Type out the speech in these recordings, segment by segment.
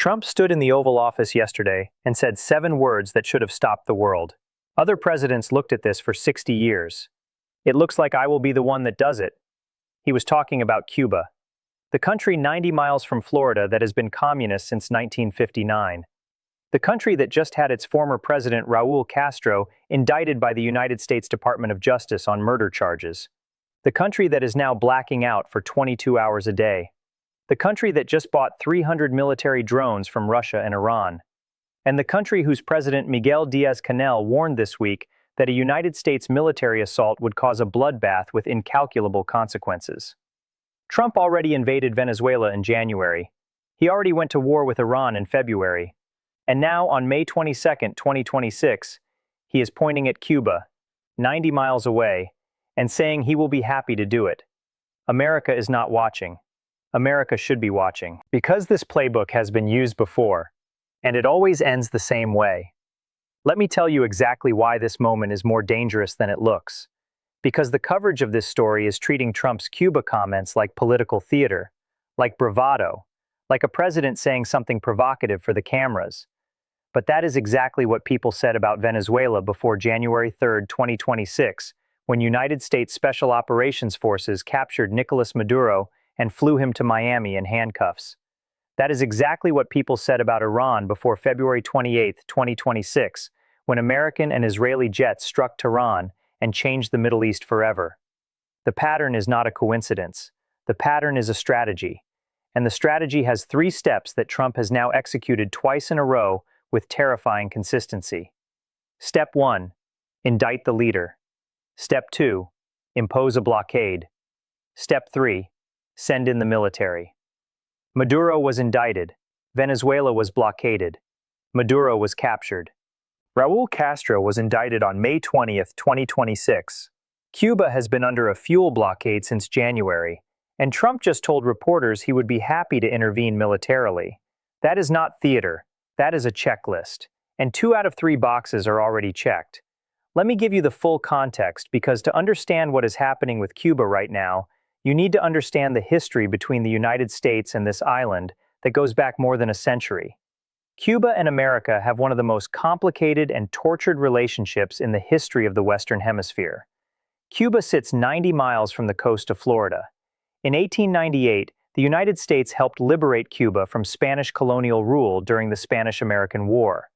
Trump stood in the Oval Office yesterday and said 7 words that should have stopped the world. Other presidents looked at this for 60 years. It looks like I will be the one that does it. He was talking about Cuba, the country 90 miles from Florida that has been communist since 1959. The country that just had its former president Raul Castro indicted by the United States Department of Justice on murder charges. The country that is now blacking out for 22 hours a day. The country that just bought 300 military drones from Russia and Iran. And the country whose President Miguel Diaz-Canel warned this week that a United States military assault would cause a bloodbath with incalculable consequences. Trump already invaded Venezuela in January. He already went to war with Iran in February. And now, on May 22, 2026, he is pointing at Cuba, 90 miles away, and saying he will be happy to do it. America is not watching. America should be watching. Because this playbook has been used before, and it always ends the same way. Let me tell you exactly why this moment is more dangerous than it looks. Because the coverage of this story is treating Trump's Cuba comments like political theater, like bravado, like a president saying something provocative for the cameras. But that is exactly what people said about Venezuela before January 3, 2026, when United States Special Operations Forces captured Nicolas Maduro and flew him to Miami in handcuffs. That is exactly what people said about Iran before February 28, 2026, when American and Israeli jets struck Tehran and changed the Middle East forever. The pattern is not a coincidence. The pattern is a strategy. And the strategy has 3 steps that Trump has now executed twice in a row with terrifying consistency. Step 1. Indict the leader. Step 2. Impose a blockade. Step 3. Send in the military. Maduro was indicted. Venezuela was blockaded. Maduro was captured. Raul Castro was indicted on May 20, 2026. Cuba has been under a fuel blockade since January, and Trump just told reporters he would be happy to intervene militarily. That is not theater. That is a checklist, and 2 out of 3 boxes are already checked. Let me give you the full context, because to understand what is happening with Cuba right now, you need to understand the history between the United States and this island that goes back more than a century. Cuba and America have one of the most complicated and tortured relationships in the history of the Western Hemisphere. Cuba sits 90 miles from the coast of Florida. In 1898, the United States helped liberate Cuba from Spanish colonial rule during the Spanish-American War.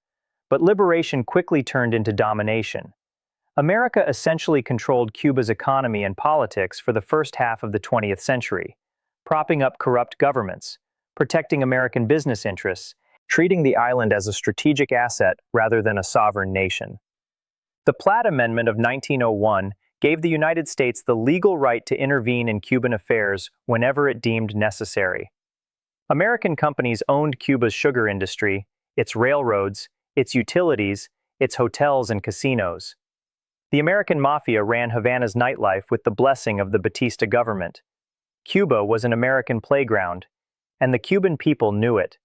But liberation quickly turned into domination. America essentially controlled Cuba's economy and politics for the first half of the 20th century, propping up corrupt governments, protecting American business interests, treating the island as a strategic asset rather than a sovereign nation. The Platt Amendment of 1901 gave the United States the legal right to intervene in Cuban affairs whenever it deemed necessary. American companies owned Cuba's sugar industry, its railroads, its utilities, its hotels and casinos. The American mafia ran Havana's nightlife with the blessing of the Batista government. Cuba was an American playground, and the Cuban people knew it.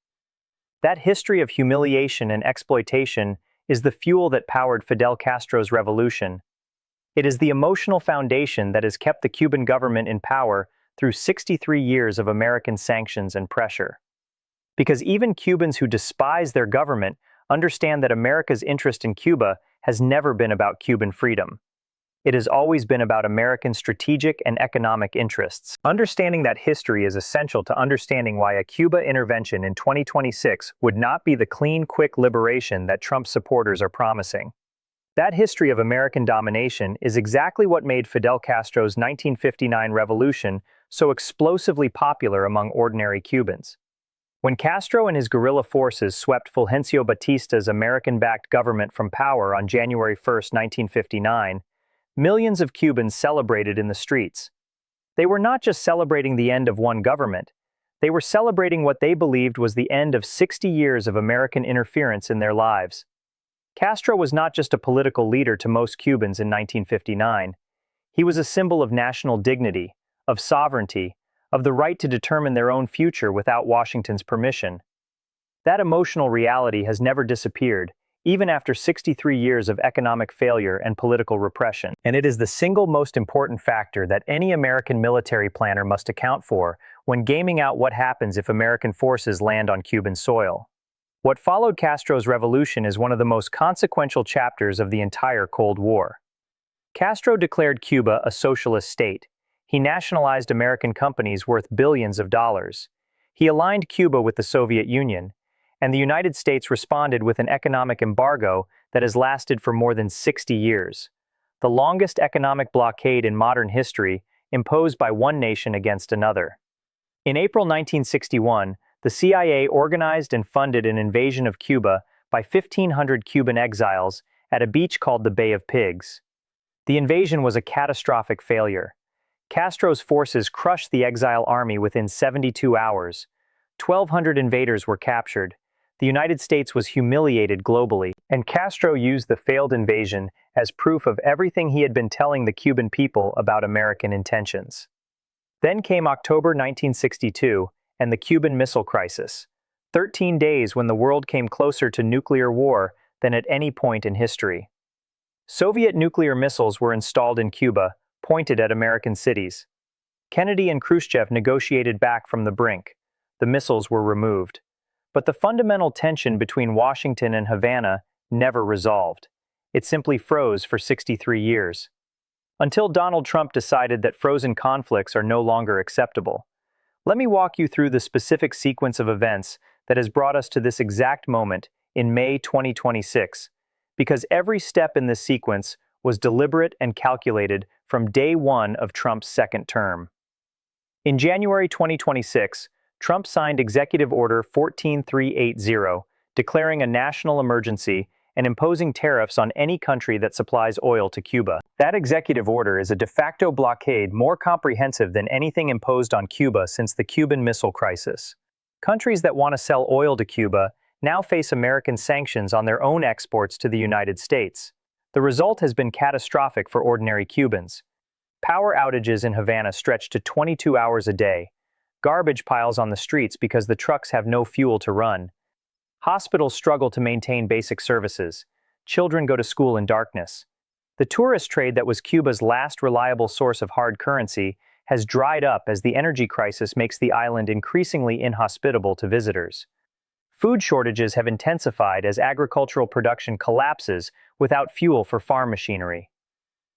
That history of humiliation and exploitation is the fuel that powered Fidel Castro's revolution. It is the emotional foundation that has kept the Cuban government in power through 63 years of American sanctions and pressure. Because even Cubans who despise their government understand that America's interest in Cuba has never been about Cuban freedom. It has always been about American strategic and economic interests. Understanding that history is essential to understanding why a Cuba intervention in 2026 would not be the clean, quick liberation that Trump supporters are promising. That history of American domination is exactly what made Fidel Castro's 1959 revolution so explosively popular among ordinary Cubans. When Castro and his guerrilla forces swept Fulgencio Batista's American-backed government from power on January 1, 1959, millions of Cubans celebrated in the streets. They were not just celebrating the end of one government, they were celebrating what they believed was the end of 60 years of American interference in their lives. Castro was not just a political leader to most Cubans in 1959. He was a symbol of national dignity, of sovereignty, of the right to determine their own future without Washington's permission. That emotional reality has never disappeared, even after 63 years of economic failure and political repression. And it is the single most important factor that any American military planner must account for when gaming out what happens if American forces land on Cuban soil. What followed Castro's revolution is one of the most consequential chapters of the entire Cold War. Castro declared Cuba a socialist state. He nationalized American companies worth billions of dollars. He aligned Cuba with the Soviet Union, and the United States responded with an economic embargo that has lasted for more than 60 years. The longest economic blockade in modern history, imposed by one nation against another. In April 1961, the CIA organized and funded an invasion of Cuba by 1,500 Cuban exiles at a beach called the Bay of Pigs. The invasion was a catastrophic failure. Castro's forces crushed the exile army within 72 hours. 1,200 invaders were captured. The United States was humiliated globally, and Castro used the failed invasion as proof of everything he had been telling the Cuban people about American intentions. Then came October 1962 and the Cuban Missile Crisis, 13 days when the world came closer to nuclear war than at any point in history. Soviet nuclear missiles were installed in Cuba, pointed at American cities. Kennedy and Khrushchev negotiated back from the brink. The missiles were removed. But the fundamental tension between Washington and Havana never resolved. It simply froze for 63 years. Until Donald Trump decided that frozen conflicts are no longer acceptable. Let me walk you through the specific sequence of events that has brought us to this exact moment in May 2026, because every step in this sequence was deliberate and calculated from day one of Trump's second term. In January 2026, Trump signed Executive Order 14380, declaring a national emergency and imposing tariffs on any country that supplies oil to Cuba. That executive order is a de facto blockade more comprehensive than anything imposed on Cuba since the Cuban Missile Crisis. Countries that want to sell oil to Cuba now face American sanctions on their own exports to the United States. The result has been catastrophic for ordinary Cubans. Power outages in Havana stretch to 22 hours a day. Garbage piles on the streets because the trucks have no fuel to run. Hospitals struggle to maintain basic services. Children go to school in darkness. The tourist trade that was Cuba's last reliable source of hard currency has dried up as the energy crisis makes the island increasingly inhospitable to visitors. Food shortages have intensified as agricultural production collapses without fuel for farm machinery.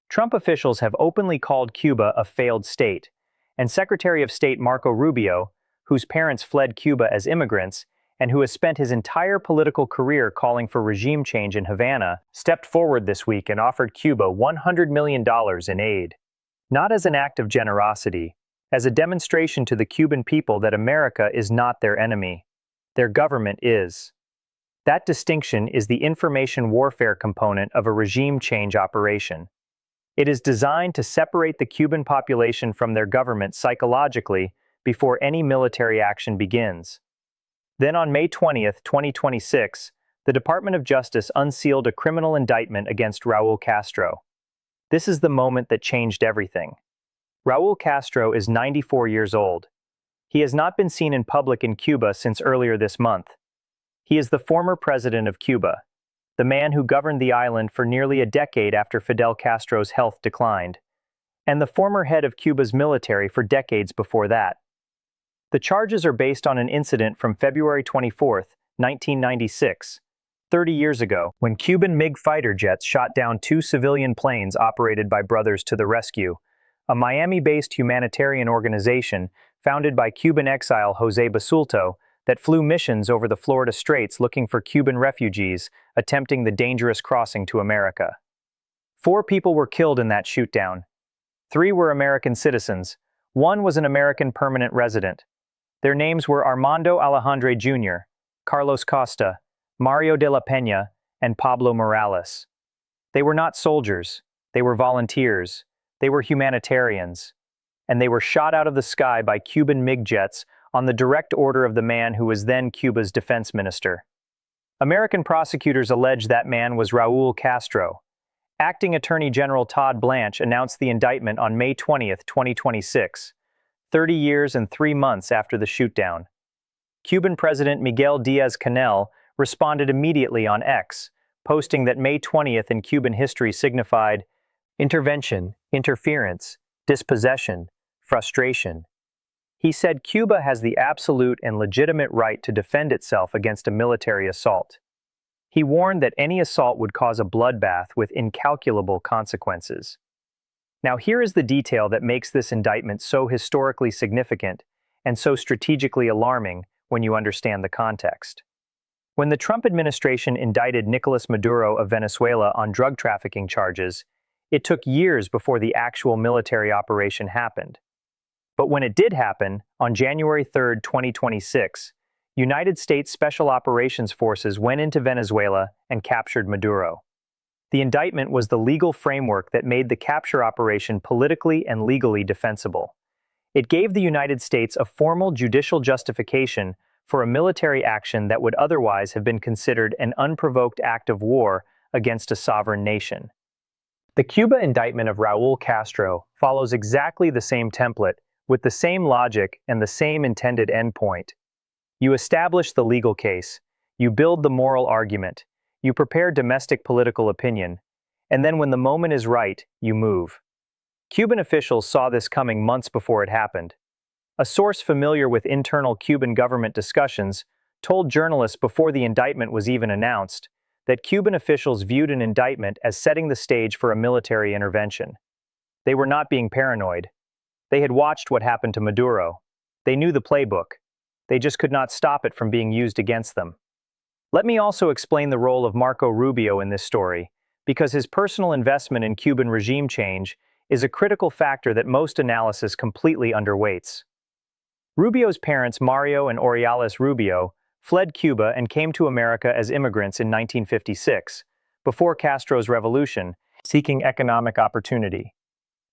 Trump officials have openly called Cuba a failed state, and Secretary of State Marco Rubio, whose parents fled Cuba as immigrants, and who has spent his entire political career calling for regime change in Havana, stepped forward this week and offered Cuba $100 million in aid. Not as an act of generosity, as a demonstration to the Cuban people that America is not their enemy. Their government is. That distinction is the information warfare component of a regime change operation. It is designed to separate the Cuban population from their government psychologically before any military action begins. Then on May 20, 2026, the Department of Justice unsealed a criminal indictment against Raul Castro. This is the moment that changed everything. Raul Castro is 94 years old. He has not been seen in public in Cuba since earlier this month. He is the former president of Cuba, the man who governed the island for nearly a decade after Fidel Castro's health declined, and the former head of Cuba's military for decades before that. The charges are based on an incident from February 24, 1996, 30 years ago, when Cuban MiG fighter jets shot down two civilian planes operated by Brothers to the Rescue, a Miami-based humanitarian organization founded by Cuban exile José Basulto that flew missions over the Florida Straits looking for Cuban refugees attempting the dangerous crossing to America. 4 people were killed in that shootdown. 3 were American citizens. 1 was an American permanent resident. Their names were Armando Alejandre Jr., Carlos Costa, Mario de la Peña, and Pablo Morales. They were not soldiers. They were volunteers. They were humanitarians. And they were shot out of the sky by Cuban MiG jets on the direct order of the man who was then Cuba's defense minister. American prosecutors allege that man was Raul Castro. Acting Attorney General Todd Blanche announced the indictment on May 20, 2026, 30 years and 3 months after the shootdown. Cuban President Miguel Díaz-Canel responded immediately on X, posting that May 20th in Cuban history signified intervention, interference, dispossession, frustration. He said Cuba has the absolute and legitimate right to defend itself against a military assault. He warned that any assault would cause a bloodbath with incalculable consequences. Now here is the detail that makes this indictment so historically significant and so strategically alarming when you understand the context. When the Trump administration indicted Nicolas Maduro of Venezuela on drug trafficking charges, it took years before the actual military operation happened. But when it did happen, on January 3, 2026, United States Special Operations Forces went into Venezuela and captured Maduro. The indictment was the legal framework that made the capture operation politically and legally defensible. It gave the United States a formal judicial justification for a military action that would otherwise have been considered an unprovoked act of war against a sovereign nation. The Cuba indictment of Raul Castro follows exactly the same template, with the same logic and the same intended endpoint. You establish the legal case, you build the moral argument, you prepare domestic political opinion, and then when the moment is right, you move. Cuban officials saw this coming months before it happened. A source familiar with internal Cuban government discussions told journalists before the indictment was even announced that Cuban officials viewed an indictment as setting the stage for a military intervention. They were not being paranoid. They had watched what happened to Maduro. They knew the playbook. They just could not stop it from being used against them. Let me also explain the role of Marco Rubio in this story, because his personal investment in Cuban regime change is a critical factor that most analysis completely underweights. Rubio's parents, Mario and Oriales Rubio, fled Cuba and came to America as immigrants in 1956, before Castro's revolution, seeking economic opportunity.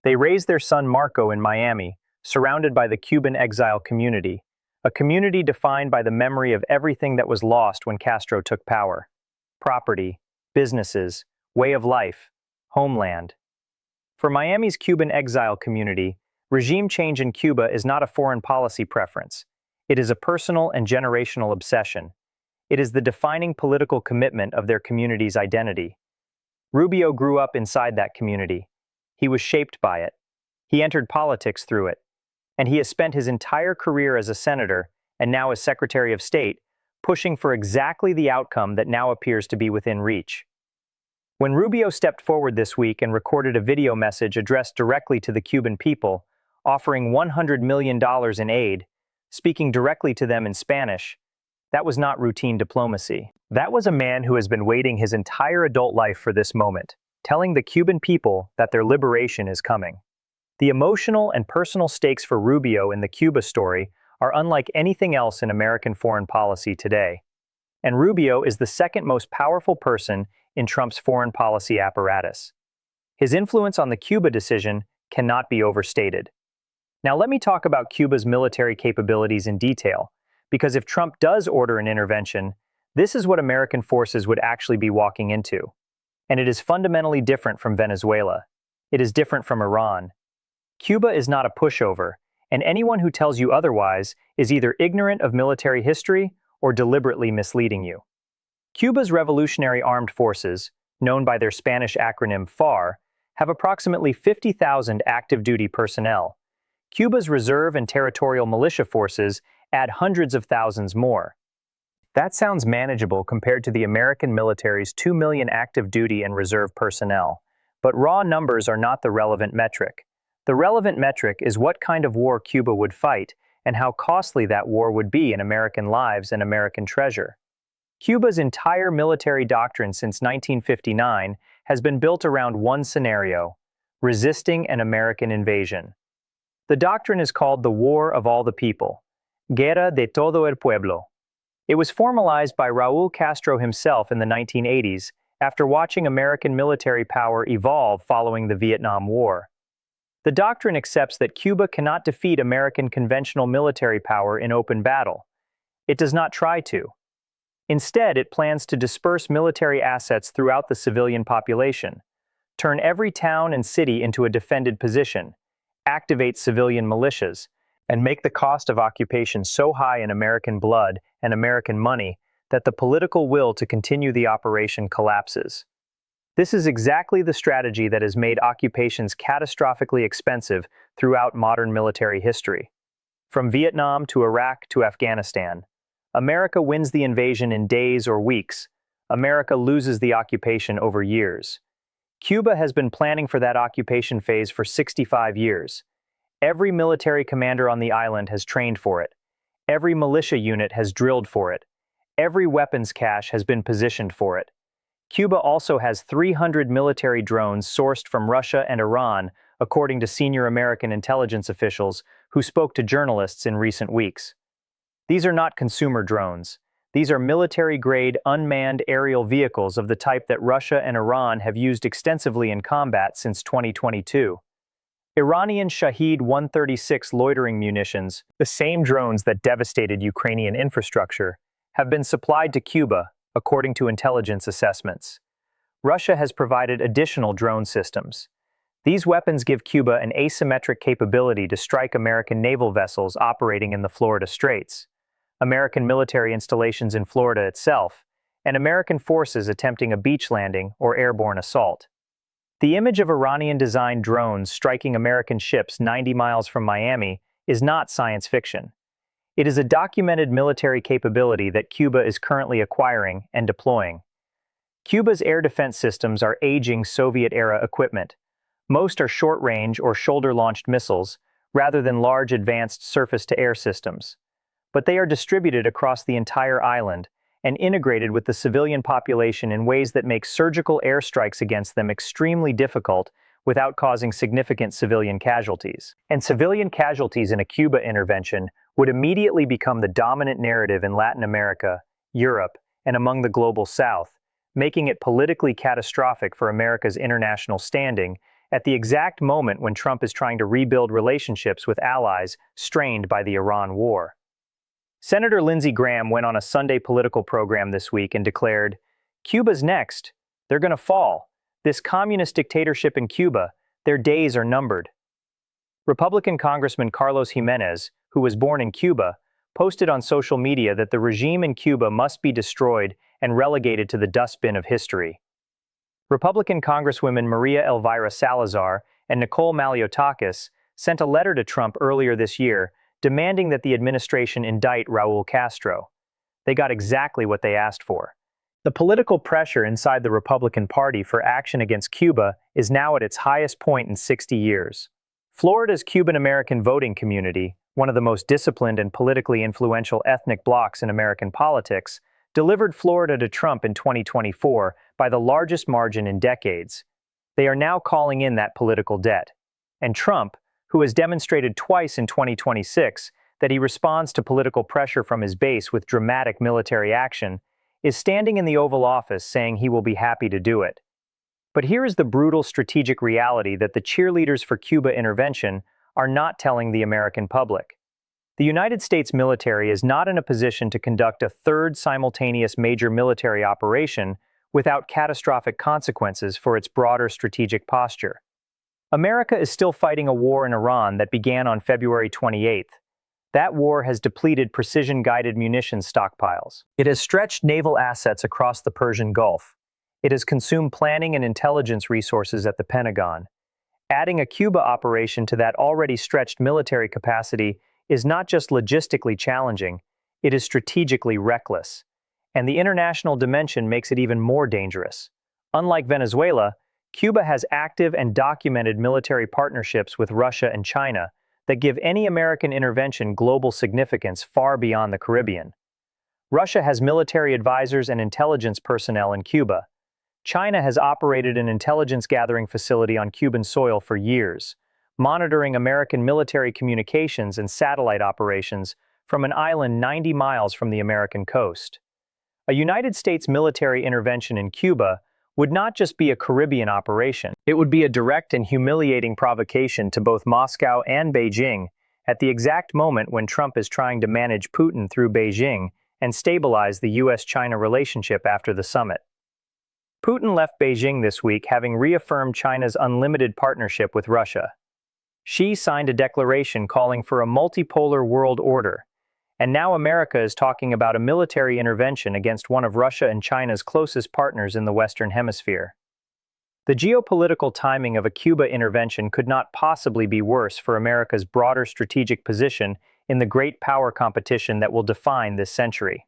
They raised their son Marco in Miami, surrounded by the Cuban exile community, a community defined by the memory of everything that was lost when Castro took power: property, businesses, way of life, homeland. For Miami's Cuban exile community, regime change in Cuba is not a foreign policy preference. It is a personal and generational obsession. It is the defining political commitment of their community's identity. Rubio grew up inside that community. He was shaped by it. He entered politics through it. And he has spent his entire career as a senator, and now as Secretary of State, pushing for exactly the outcome that now appears to be within reach. When Rubio stepped forward this week and recorded a video message addressed directly to the Cuban people, offering $100 million in aid, speaking directly to them in Spanish, that was not routine diplomacy. That was a man who has been waiting his entire adult life for this moment, telling the Cuban people that their liberation is coming. The emotional and personal stakes for Rubio in the Cuba story are unlike anything else in American foreign policy today. And Rubio is the second most powerful person in Trump's foreign policy apparatus. His influence on the Cuba decision cannot be overstated. Now let me talk about Cuba's military capabilities in detail, because if Trump does order an intervention, this is what American forces would actually be walking into. And it is fundamentally different from Venezuela. It is different from Iran. Cuba is not a pushover, and anyone who tells you otherwise is either ignorant of military history or deliberately misleading you. Cuba's Revolutionary Armed Forces, known by their Spanish acronym FAR, have approximately 50,000 active duty personnel. Cuba's reserve and territorial militia forces add hundreds of thousands more. That sounds manageable compared to the American military's 2 million active duty and reserve personnel, but raw numbers are not the relevant metric. The relevant metric is what kind of war Cuba would fight and how costly that war would be in American lives and American treasure. Cuba's entire military doctrine since 1959 has been built around one scenario: resisting an American invasion. The doctrine is called the War of All the People, Guerra de todo el pueblo. It was formalized by Raul Castro himself in the 1980s after watching American military power evolve following the Vietnam War. The doctrine accepts that Cuba cannot defeat American conventional military power in open battle. It does not try to. Instead, it plans to disperse military assets throughout the civilian population, turn every town and city into a defended position, activate civilian militias, and make the cost of occupation so high in American blood and American money that the political will to continue the operation collapses. This is exactly the strategy that has made occupations catastrophically expensive throughout modern military history. From Vietnam to Iraq to Afghanistan, America wins the invasion in days or weeks. America loses the occupation over years. Cuba has been planning for that occupation phase for 65 years. Every military commander on the island has trained for it. Every militia unit has drilled for it. Every weapons cache has been positioned for it. Cuba also has 300 military drones sourced from Russia and Iran, according to senior American intelligence officials who spoke to journalists in recent weeks. These are not consumer drones. These are military-grade unmanned aerial vehicles of the type that Russia and Iran have used extensively in combat since 2022. Iranian Shahed 136 loitering munitions, the same drones that devastated Ukrainian infrastructure, have been supplied to Cuba, according to intelligence assessments. Russia has provided additional drone systems. These weapons give Cuba an asymmetric capability to strike American naval vessels operating in the Florida Straits, American military installations in Florida itself, and American forces attempting a beach landing or airborne assault. The image of Iranian-designed drones striking American ships 90 miles from Miami is not science fiction. It is a documented military capability that Cuba is currently acquiring and deploying. Cuba's air defense systems are aging Soviet-era equipment. Most are short-range or shoulder-launched missiles, rather than large advanced surface-to-air systems. But they are distributed across the entire island and integrated with the civilian population in ways that make surgical airstrikes against them extremely difficult without causing significant civilian casualties. And civilian casualties in a Cuba intervention would immediately become the dominant narrative in Latin America, Europe, and among the global South, making it politically catastrophic for America's international standing at the exact moment when Trump is trying to rebuild relationships with allies strained by the Iran war. Senator Lindsey Graham went on a Sunday political program this week and declared, "Cuba's next. They're going to fall. This communist dictatorship in Cuba, their days are numbered." Republican Congressman Carlos Jimenez, who was born in Cuba, posted on social media that the regime in Cuba must be destroyed and relegated to the dustbin of history. Republican Congresswomen Maria Elvira Salazar and Nicole Maliotakis sent a letter to Trump earlier this year demanding that the administration indict Raul Castro. They got exactly what they asked for. The political pressure inside the Republican Party for action against Cuba is now at its highest point in 60 years. Florida's Cuban-American voting community, one of the most disciplined and politically influential ethnic blocs in American politics, delivered Florida to Trump in 2024 by the largest margin in decades. They are now calling in that political debt. And Trump, who has demonstrated twice in 2026 that he responds to political pressure from his base with dramatic military action, is standing in the Oval Office saying he will be happy to do it. But here is the brutal strategic reality that the cheerleaders for Cuba intervention are not telling the American public. The United States military is not in a position to conduct a third simultaneous major military operation without catastrophic consequences for its broader strategic posture. America is still fighting a war in Iran that began on February 28th. That war has depleted precision-guided munitions stockpiles. It has stretched naval assets across the Persian Gulf. It has consumed planning and intelligence resources at the Pentagon. Adding a Cuba operation to that already stretched military capacity is not just logistically challenging, it is strategically reckless. And the international dimension makes it even more dangerous. Unlike Venezuela, Cuba has active and documented military partnerships with Russia and China that give any American intervention global significance far beyond the Caribbean. Russia has military advisors and intelligence personnel in Cuba. China has operated an intelligence gathering facility on Cuban soil for years, monitoring American military communications and satellite operations from an island 90 miles from the American coast. A United States military intervention in Cuba would not just be a Caribbean operation, it would be a direct and humiliating provocation to both Moscow and Beijing at the exact moment when Trump is trying to manage Putin through Beijing and stabilize the US-China relationship after the summit. Putin left Beijing this week having reaffirmed China's unlimited partnership with Russia. Xi signed a declaration calling for a multipolar world order, and now America is talking about a military intervention against one of Russia and China's closest partners in the Western Hemisphere. The geopolitical timing of a Cuba intervention could not possibly be worse for America's broader strategic position in the great power competition that will define this century.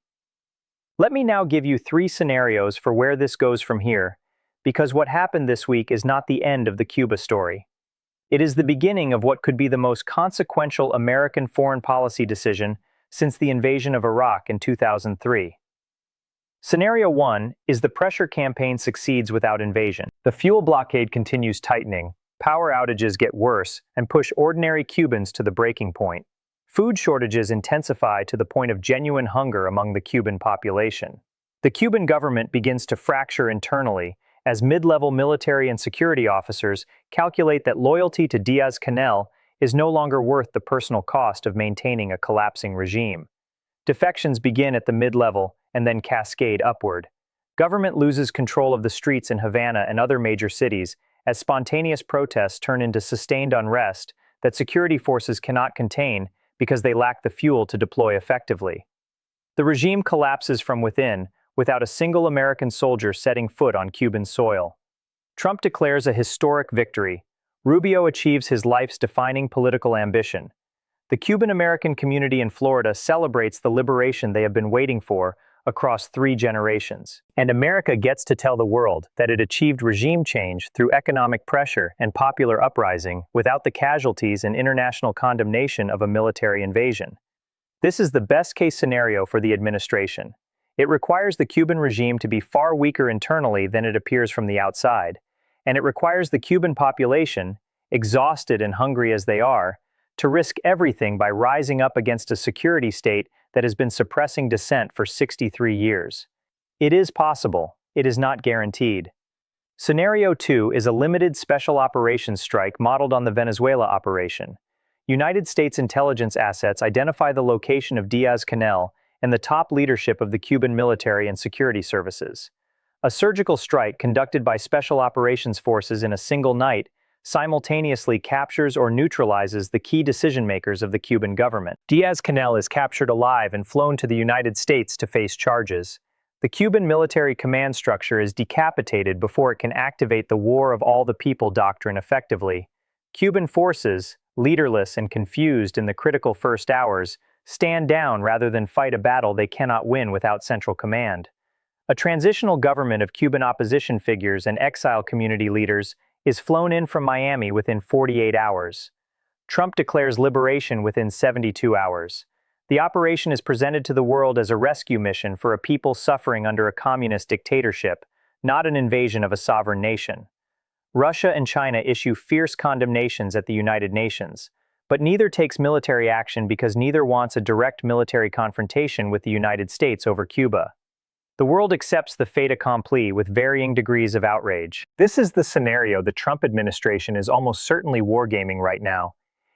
Let me now give you 3 scenarios for where this goes from here, because what happened this week is not the end of the Cuba story. It is the beginning of what could be the most consequential American foreign policy decision since the invasion of Iraq in 2003. Scenario 1 is the pressure campaign succeeds without invasion. The fuel blockade continues tightening, power outages get worse, and push ordinary Cubans to the breaking point. Food shortages intensify to the point of genuine hunger among the Cuban population. The Cuban government begins to fracture internally as mid-level military and security officers calculate that loyalty to Díaz-Canel is no longer worth the personal cost of maintaining a collapsing regime. Defections begin at the mid-level and then cascade upward. Government loses control of the streets in Havana and other major cities as spontaneous protests turn into sustained unrest that security forces cannot contain because they lack the fuel to deploy effectively. The regime collapses from within, without a single American soldier setting foot on Cuban soil. Trump declares a historic victory. Rubio achieves his life's defining political ambition. The Cuban-American community in Florida celebrates the liberation they have been waiting for across 3 generations. And America gets to tell the world that it achieved regime change through economic pressure and popular uprising without the casualties and international condemnation of a military invasion. This is the best-case scenario for the administration. It requires the Cuban regime to be far weaker internally than it appears from the outside, and it requires the Cuban population, exhausted and hungry as they are, to risk everything by rising up against a security state that has been suppressing dissent for 63 years. It is possible, it is not guaranteed. Scenario 2 is a limited special operations strike modeled on the Venezuela operation. United States intelligence assets identify the location of Díaz-Canel and the top leadership of the Cuban military and security services. A surgical strike conducted by special operations forces in a single night simultaneously captures or neutralizes the key decision-makers of the Cuban government. Díaz-Canel is captured alive and flown to the United States to face charges. The Cuban military command structure is decapitated before it can activate the war of all the people doctrine effectively. Cuban forces, leaderless and confused in the critical first hours, stand down rather than fight a battle they cannot win without central command. A transitional government of Cuban opposition figures and exile community leaders is flown in from Miami within 48 hours. Trump declares liberation within 72 hours. The operation is presented to the world as a rescue mission for a people suffering under a communist dictatorship, not an invasion of a sovereign nation. Russia and China issue fierce condemnations at the United Nations, but neither takes military action because neither wants a direct military confrontation with the United States over Cuba. The world accepts the fait accompli with varying degrees of outrage. This is the scenario the Trump administration is almost certainly wargaming right now.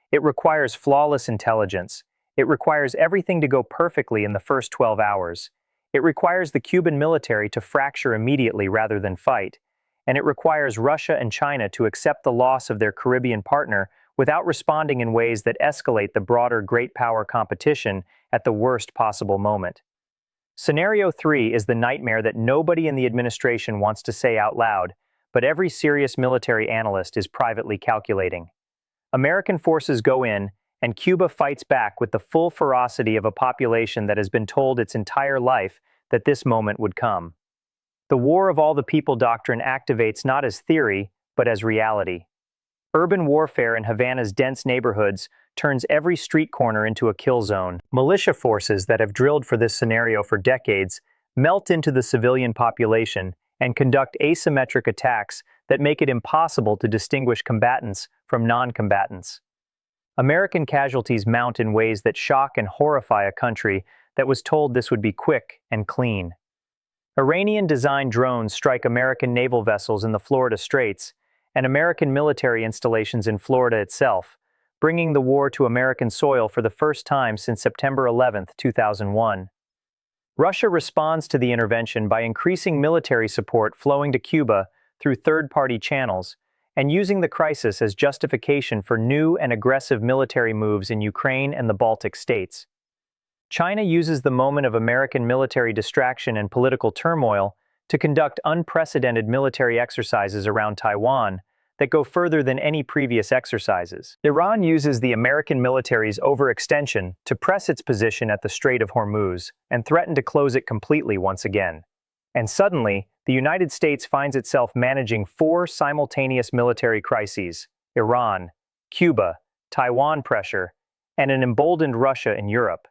It requires flawless intelligence. It requires everything to go perfectly in the first 12 hours. It requires the Cuban military to fracture immediately rather than fight. And it requires Russia and China to accept the loss of their Caribbean partner without responding in ways that escalate the broader great power competition at the worst possible moment. Scenario 3 is the nightmare that nobody in the administration wants to say out loud, but every serious military analyst is privately calculating. American forces go in, and Cuba fights back with the full ferocity of a population that has been told its entire life that this moment would come. The war of all the people doctrine activates not as theory, but as reality. Urban warfare in Havana's dense neighborhoods turns every street corner into a kill zone. Militia forces that have drilled for this scenario for decades melt into the civilian population and conduct asymmetric attacks that make it impossible to distinguish combatants from non-combatants. American casualties mount in ways that shock and horrify a country that was told this would be quick and clean. Iranian-designed drones strike American naval vessels in the Florida Straits and American military installations in Florida itself, bringing the war to American soil for the first time since September 11, 2001. Russia responds to the intervention by increasing military support flowing to Cuba through third-party channels and using the crisis as justification for new and aggressive military moves in Ukraine and the Baltic states. China uses the moment of American military distraction and political turmoil to conduct unprecedented military exercises around Taiwan, that go further than any previous exercises. Iran uses the American military's overextension to press its position at the Strait of Hormuz and threaten to close it completely once again. And suddenly, the United States finds itself managing 4 simultaneous military crises: Iran, Cuba, Taiwan pressure, and an emboldened Russia in Europe.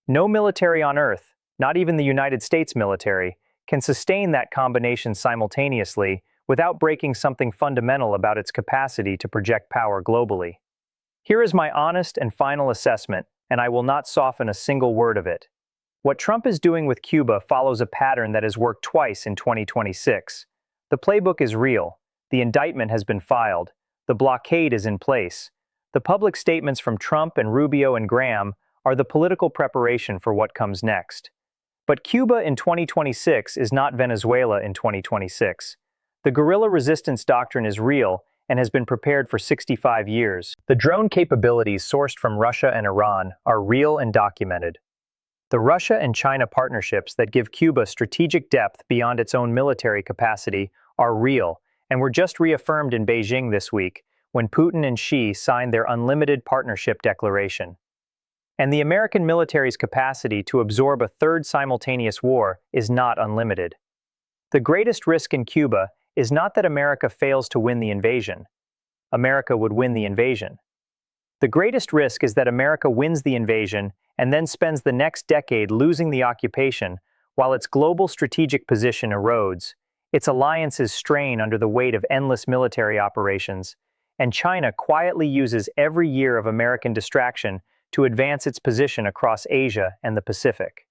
No military on Earth, not even the United States military, can sustain that combination simultaneously without breaking something fundamental about its capacity to project power globally. Here is my honest and final assessment, and I will not soften a single word of it. What Trump is doing with Cuba follows a pattern that has worked twice in 2026. The playbook is real. The indictment has been filed. The blockade is in place. The public statements from Trump and Rubio and Graham are the political preparation for what comes next. But Cuba in 2026 is not Venezuela in 2026. The guerrilla resistance doctrine is real and has been prepared for 65 years. The drone capabilities sourced from Russia and Iran are real and documented. The Russia and China partnerships that give Cuba strategic depth beyond its own military capacity are real and were just reaffirmed in Beijing this week when Putin and Xi signed their unlimited partnership declaration. And the American military's capacity to absorb a third simultaneous war is not unlimited. The greatest risk in Cuba is not that America fails to win the invasion. America would win the invasion. The greatest risk is that America wins the invasion and then spends the next decade losing the occupation while its global strategic position erodes, its alliances strain under the weight of endless military operations, and China quietly uses every year of American distraction to advance its position across Asia and the Pacific.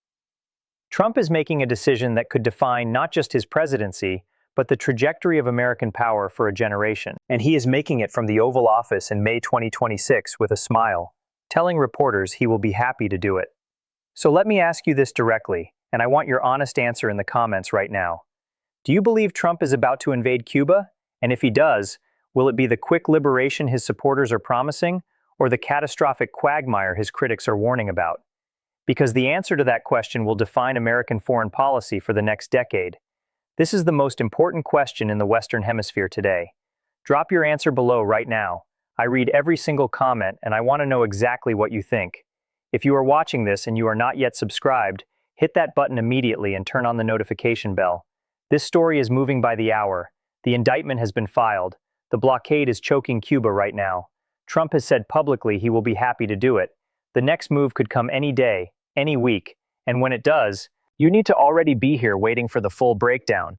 Trump is making a decision that could define not just his presidency, but the trajectory of American power for a generation. And he is making it from the Oval Office in May 2026 with a smile, telling reporters he will be happy to do it. So let me ask you this directly, and I want your honest answer in the comments right now. Do you believe Trump is about to invade Cuba? And if he does, will it be the quick liberation his supporters are promising, or the catastrophic quagmire his critics are warning about? Because the answer to that question will define American foreign policy for the next decade. This is the most important question in the Western Hemisphere today. Drop your answer below right now. I read every single comment and I want to know exactly what you think. If you are watching this and you are not yet subscribed, hit that button immediately and turn on the notification bell. This story is moving by the hour. The indictment has been filed. The blockade is choking Cuba right now. Trump has said publicly he will be happy to do it. The next move could come any day, any week, and when it does, you need to already be here waiting for the full breakdown.